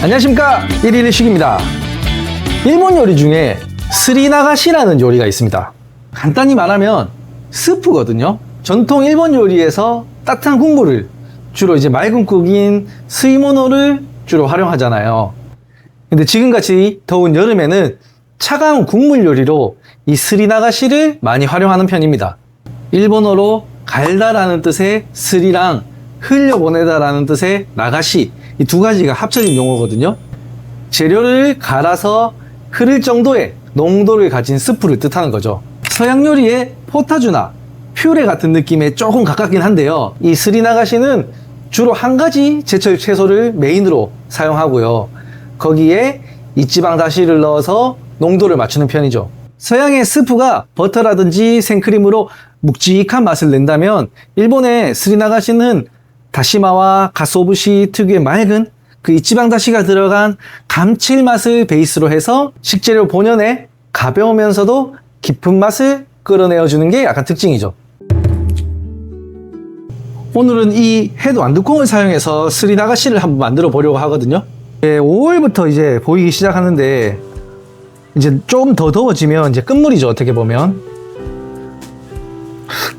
안녕하십니까, 111식입니다. 일본 요리 중에 스리나가시라는 요리가 있습니다. 간단히 말하면 스프거든요. 전통 일본 요리에서 따뜻한 국물을 주로 이제 맑은 국인 스이모노를 주로 활용하잖아요. 근데 지금같이 더운 여름에는 차가운 국물 요리로 이 스리나가시를 많이 활용하는 편입니다. 일본어로 갈다라는 뜻의 스리랑 흘려보내다라는 뜻의 나가시, 이 두 가지가 합쳐진 용어거든요. 재료를 갈아서 흐를 정도의 농도를 가진 스프를 뜻하는 거죠. 서양 요리의 포타주나 퓨레 같은 느낌에 조금 가깝긴 한데요. 이 스리나가시는 주로 한 가지 제철 채소를 메인으로 사용하고요. 거기에 이치방 다시를 넣어서 농도를 맞추는 편이죠. 서양의 스프가 버터라든지 생크림으로 묵직한 맛을 낸다면 일본의 스리나가시는 다시마와 가스오부시 특유의 맑은 그 이치방 다시가 들어간 감칠맛을 베이스로 해서 식재료 본연의 가벼우면서도 깊은 맛을 끌어내어주는 게 약간 특징이죠. 오늘은 이 헤드 완두콩을 사용해서 스리나가시를 한번 만들어 보려고 하거든요. 5월부터 이제 보이기 시작하는데 이제 좀 더 더워지면 이제 끝물이죠. 어떻게 보면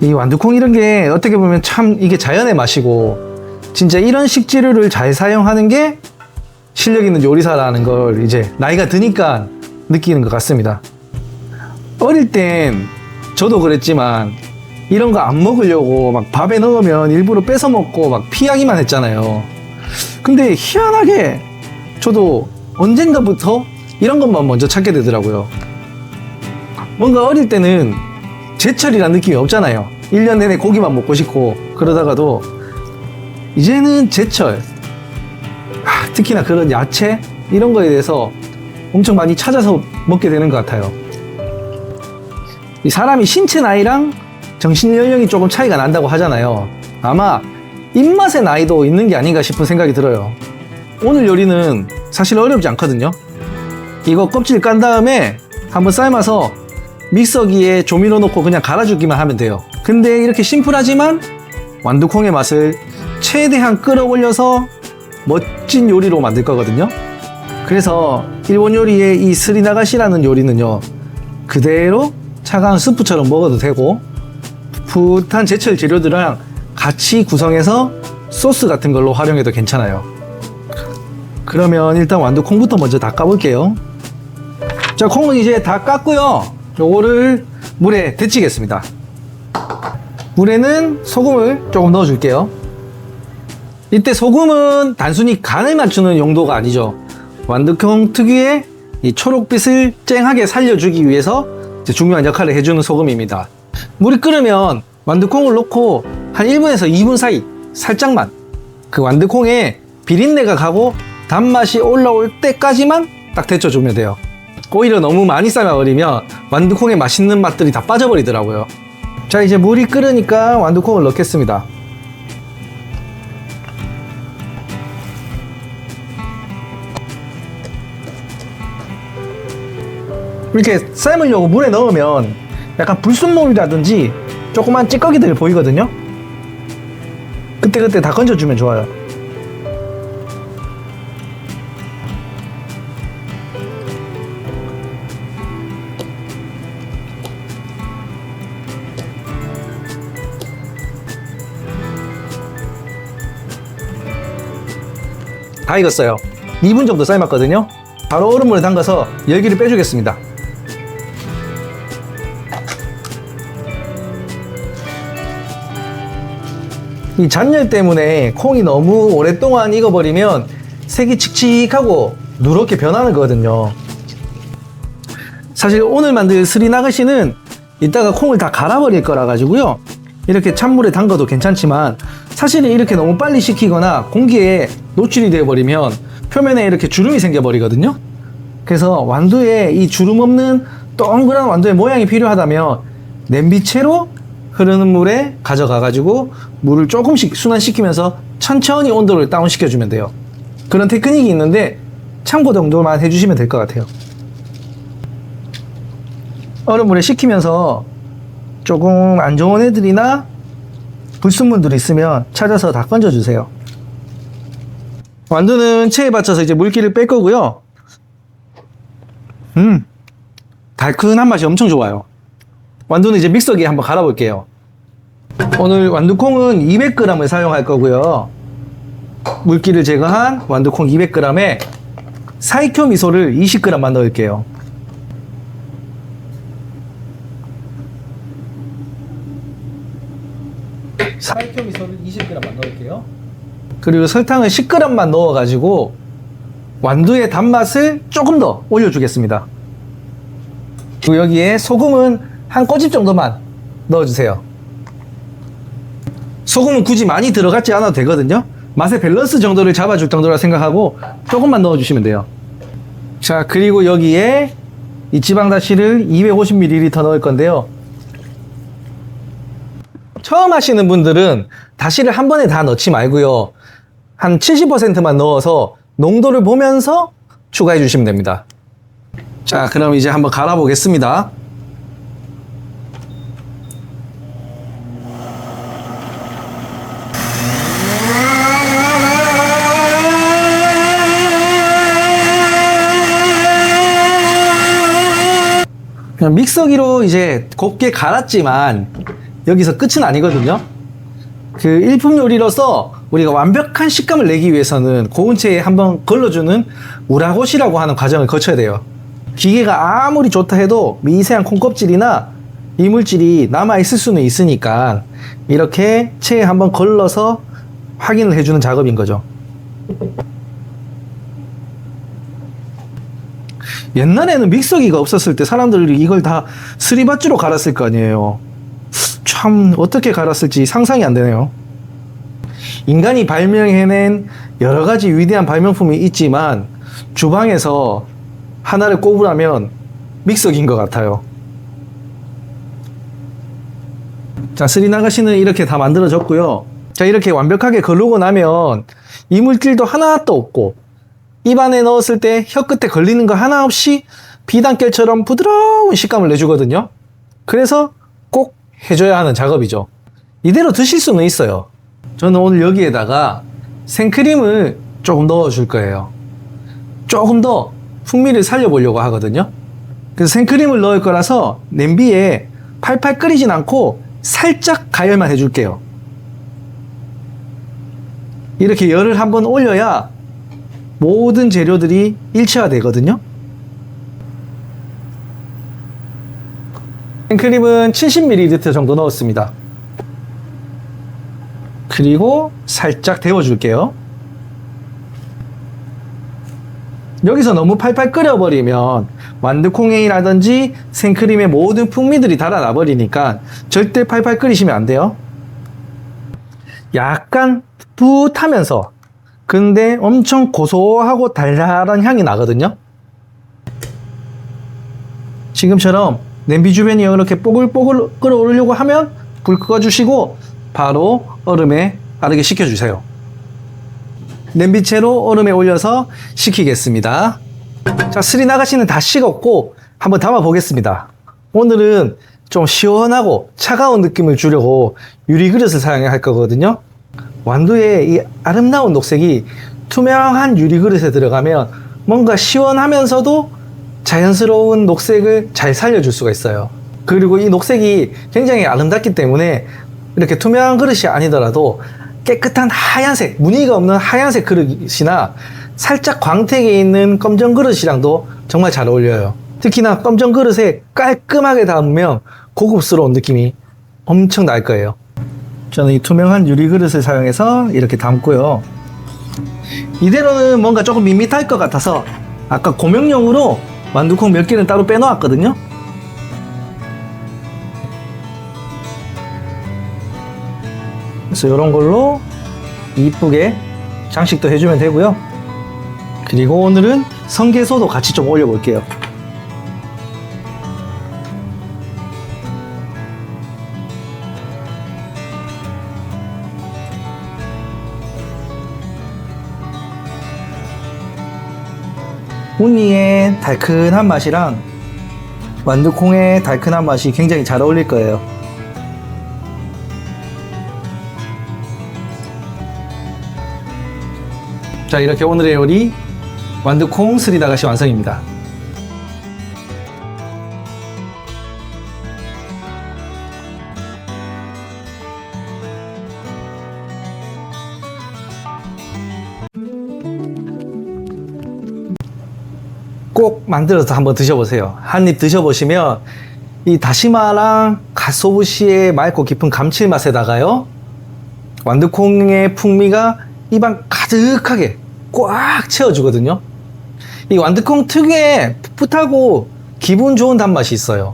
이 완두콩 이런 게 어떻게 보면 참 이게 자연의 맛이고 진짜 이런 식재료를 잘 사용하는 게 실력 있는 요리사라는 걸 이제 나이가 드니까 느끼는 것 같습니다. 어릴 땐 저도 그랬지만 이런 거 안 먹으려고 막 밥에 넣으면 일부러 뺏어 먹고 막 피하기만 했잖아요. 근데 희한하게 저도 언젠가부터 이런 것만 먼저 찾게 되더라고요. 뭔가 어릴 때는 제철이란 느낌이 없잖아요. 1년 내내 고기만 먹고 싶고 그러다가도 이제는 제철, 특히나 그런 야채 이런 거에 대해서 엄청 많이 찾아서 먹게 되는 것 같아요. 이 사람이 신체 나이랑 정신 연령이 조금 차이가 난다고 하잖아요. 아마 입맛의 나이도 있는 게 아닌가 싶은 생각이 들어요. 오늘 요리는 사실 어렵지 않거든요. 이거 껍질 깐 다음에 한번 삶아서 믹서기에 조미료 넣고 그냥 갈아주기만 하면 돼요. 근데 이렇게 심플하지만 완두콩의 맛을 최대한 끌어올려서 멋진 요리로 만들 거거든요. 그래서 일본 요리의 이 스리나가시라는 요리는요, 그대로 차가운 스프처럼 먹어도 되고 풋한 제철 재료들이랑 같이 구성해서 소스 같은 걸로 활용해도 괜찮아요. 그러면 일단 완두콩부터 먼저 다 까볼게요. 자, 콩은 이제 다 깠고요. 요거를 물에 데치겠습니다. 물에는 소금을 조금 넣어줄게요. 이때 소금은 단순히 간을 맞추는 용도가 아니죠. 완두콩 특유의 이 초록빛을 쨍하게 살려주기 위해서 중요한 역할을 해주는 소금입니다. 물이 끓으면 완두콩을 넣고 한 1분에서 2분 사이 살짝만 그 완두콩에 비린내가 가고 단맛이 올라올 때까지만 딱 데쳐주면 돼요. 오히려 너무 많이 삶아버리면 완두콩의 맛있는 맛들이 다 빠져버리더라고요. 자, 이제 물이 끓으니까 완두콩을 넣겠습니다. 이렇게 삶으려고 물에 넣으면 약간 불순물이라든지 조그만 찌꺼기들이 보이거든요. 그때 다 건져주면 좋아요. 다 익었어요. 2분 정도 삶았거든요. 바로 얼음물에 담가서 열기를 빼주겠습니다. 이 잔열 때문에 콩이 너무 오랫동안 익어버리면 색이 칙칙하고 누렇게 변하는 거거든요. 사실 오늘 만들 스리나가시는 이따가 콩을 다 갈아버릴 거라 가지고요, 이렇게 찬물에 담가도 괜찮지만 사실은 이렇게 너무 빨리 식히거나 공기에 노출이 되어버리면 표면에 이렇게 주름이 생겨버리거든요. 그래서 완두에 이 주름 없는 동그란 완두의 모양이 필요하다면 냄비채로 흐르는 물에 가져가 가지고 물을 조금씩 순환시키면서 천천히 온도를 다운시켜주면 돼요. 그런 테크닉이 있는데 참고 정도만 해주시면 될 것 같아요. 얼음물에 식히면서 조금 안 좋은 애들이나 불순물들이 있으면 찾아서 다 건져주세요. 완두는 체에 받쳐서 이제 물기를 뺄 거고요. 달큰한 맛이 엄청 좋아요. 완두는 이제 믹서기에 한번 갈아 볼게요. 오늘 완두콩은 200g을 사용할 거고요. 물기를 제거한 완두콩 200g에 사이켜 미소를 20g만 넣을게요. 사이켜 미소를 20g만 넣을게요. 그리고 설탕을 10g만 넣어가지고 완두의 단맛을 조금 더 올려주겠습니다. 그리고 여기에 소금은 한 꼬집 정도만 넣어주세요. 소금은 굳이 많이 들어갔지 않아도 되거든요. 맛의 밸런스 정도를 잡아줄 정도라 생각하고 조금만 넣어주시면 돼요. 자, 그리고 여기에 이 지방다시를 250ml 넣을 건데요. 처음 하시는 분들은 다시를 한 번에 다 넣지 말고요. 한 70%만 넣어서 농도를 보면서 추가해 주시면 됩니다. 자, 그럼 이제 한번 갈아 보겠습니다. 그냥 믹서기로 이제 곱게 갈았지만 여기서 끝은 아니거든요. 그 일품 요리로서 우리가 완벽한 식감을 내기 위해서는 고운 체에 한번 걸러주는 우라고시라고 하는 과정을 거쳐야 돼요. 기계가 아무리 좋다 해도 미세한 콩껍질이나 이물질이 남아있을 수는 있으니까 이렇게 체에 한번 걸러서 확인을 해주는 작업인 거죠. 옛날에는 믹서기가 없었을 때 사람들이 이걸 다 스리바찌로 갈았을 거 아니에요. 참 어떻게 갈았을지 상상이 안 되네요. 인간이 발명해낸 여러 가지 위대한 발명품이 있지만 주방에서 하나를 꼽으라면 믹서기인 것 같아요. 자, 스리나가시는 이렇게 다 만들어졌고요. 자, 이렇게 완벽하게 걸르고 나면 이물질도 하나도 없고 입안에 넣었을 때 혀끝에 걸리는 거 하나 없이 비단결처럼 부드러운 식감을 내주거든요. 그래서 꼭 해줘야 하는 작업이죠. 이대로 드실 수는 있어요. 저는 오늘 여기에다가 생크림을 조금 넣어줄 거예요. 조금 더 풍미를 살려보려고 하거든요. 그래서 생크림을 넣을 거라서 냄비에 팔팔 끓이진 않고 살짝 가열만 해줄게요. 이렇게 열을 한번 올려야 모든 재료들이 일체화되거든요. 생크림은 70ml 정도 넣었습니다. 그리고 살짝 데워줄게요. 여기서 너무 팔팔 끓여버리면 완두콩이라든지 생크림의 모든 풍미들이 달아나 버리니까 절대 팔팔 끓이시면 안 돼요. 약간 붓하면서 근데 엄청 고소하고 달달한 향이 나거든요. 지금처럼 냄비 주변이 이렇게 뽀글뽀글 끓어오르려고 하면 불 꺼주시고 바로 얼음에 빠르게 식혀주세요. 냄비채로 얼음에 올려서 식히겠습니다. 자, 스리나가시는 다 식었고 한번 담아 보겠습니다. 오늘은 좀 시원하고 차가운 느낌을 주려고 유리그릇을 사용할 거거든요. 완두의 이 아름다운 녹색이 투명한 유리그릇에 들어가면 뭔가 시원하면서도 자연스러운 녹색을 잘 살려줄 수가 있어요. 그리고 이 녹색이 굉장히 아름답기 때문에 이렇게 투명한 그릇이 아니더라도 깨끗한 하얀색, 무늬가 없는 하얀색 그릇이나 살짝 광택이 있는 검정 그릇이랑도 정말 잘 어울려요. 특히나 검정 그릇에 깔끔하게 담으면 고급스러운 느낌이 엄청 날 거예요. 저는 이 투명한 유리 그릇을 사용해서 이렇게 담고요. 이대로는 뭔가 조금 밋밋할 것 같아서 아까 고명용으로 완두콩 몇 개는 따로 빼놓았거든요. 그래서 이런 걸로 이쁘게 장식도 해주면 되고요. 그리고 오늘은 성게소도 같이 좀 올려볼게요. 우니의 달큰한 맛이랑 완두콩의 달큰한 맛이 굉장히 잘 어울릴 거예요. 자, 자, 이렇게 오늘의 요리 완두콩 스리다가시 완성입니다. 꼭 만들어서 한번 드셔보세요. 한 입 드셔보시면 이 다시마랑 갓소부시의 맑고 깊은 감칠맛에다가요, 완두콩의 풍미가 입안 가득하게 꽉 채워주거든요. 이 완두콩 특유의 풋풋하고 기분 좋은 단맛이 있어요.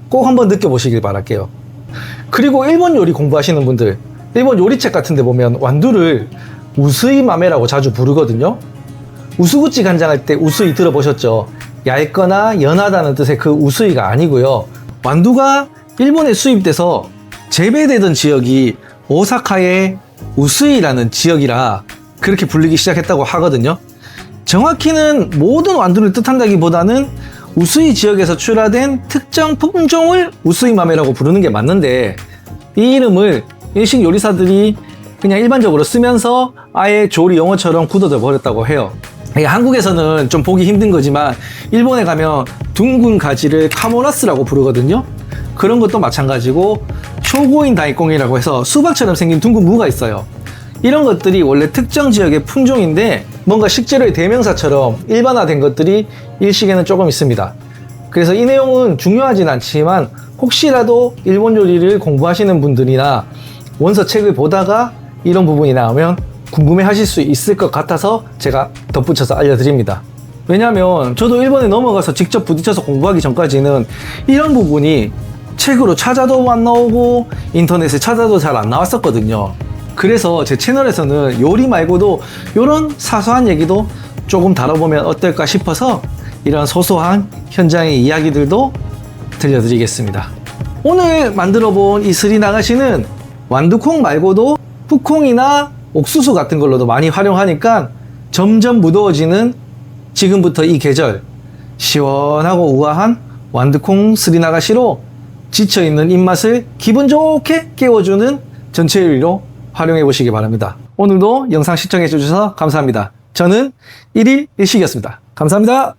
꼭 한번 느껴보시길 바랄게요. 그리고 일본 요리 공부하시는 분들, 일본 요리책 같은 데 보면 완두를 우스이 마메라고 자주 부르거든요. 우스구찌 간장할 때 우스이 들어보셨죠? 얇거나 연하다는 뜻의 그 우스이가 아니고요. 완두가 일본에 수입돼서 재배되던 지역이 오사카의 우스이라는 지역이라 그렇게 불리기 시작했다고 하거든요. 정확히는 모든 완두를 뜻한다기보다는 우스이 지역에서 출하된 특정 품종을 우스이 마메라고 부르는 게 맞는데, 이 이름을 일식 요리사들이 그냥 일반적으로 쓰면서 아예 조리 용어처럼 굳어져 버렸다고 해요. 한국에서는 좀 보기 힘든 거지만 일본에 가면 둥근 가지를 카모라스라고 부르거든요. 그런 것도 마찬가지고, 쇼고인 다이콩이라고 해서 수박처럼 생긴 둥근 무가 있어요. 이런 것들이 원래 특정 지역의 품종인데 뭔가 식재료의 대명사처럼 일반화된 것들이 일식에는 조금 있습니다. 그래서 이 내용은 중요하진 않지만 혹시라도 일본 요리를 공부하시는 분들이나 원서 책을 보다가 이런 부분이 나오면 궁금해 하실 수 있을 것 같아서 제가 덧붙여서 알려드립니다. 왜냐면 저도 일본에 넘어가서 직접 부딪혀서 공부하기 전까지는 이런 부분이 책으로 찾아도 안 나오고 인터넷에 찾아도 잘 안 나왔었거든요. 그래서 제 채널에서는 요리 말고도 이런 사소한 얘기도 조금 다뤄보면 어떨까 싶어서 이런 소소한 현장의 이야기들도 들려드리겠습니다. 오늘 만들어 본 이 스리나가시는 완두콩 말고도 풋콩이나 옥수수 같은 걸로도 많이 활용하니까 점점 무더워지는 지금부터 이 계절 시원하고 우아한 완두콩 스리나가시로 지쳐있는 입맛을 기분 좋게 깨워주는 전체 요리로 활용해 보시기 바랍니다. 오늘도 영상 시청해 주셔서 감사합니다. 저는 1일 1식이었습니다. 감사합니다.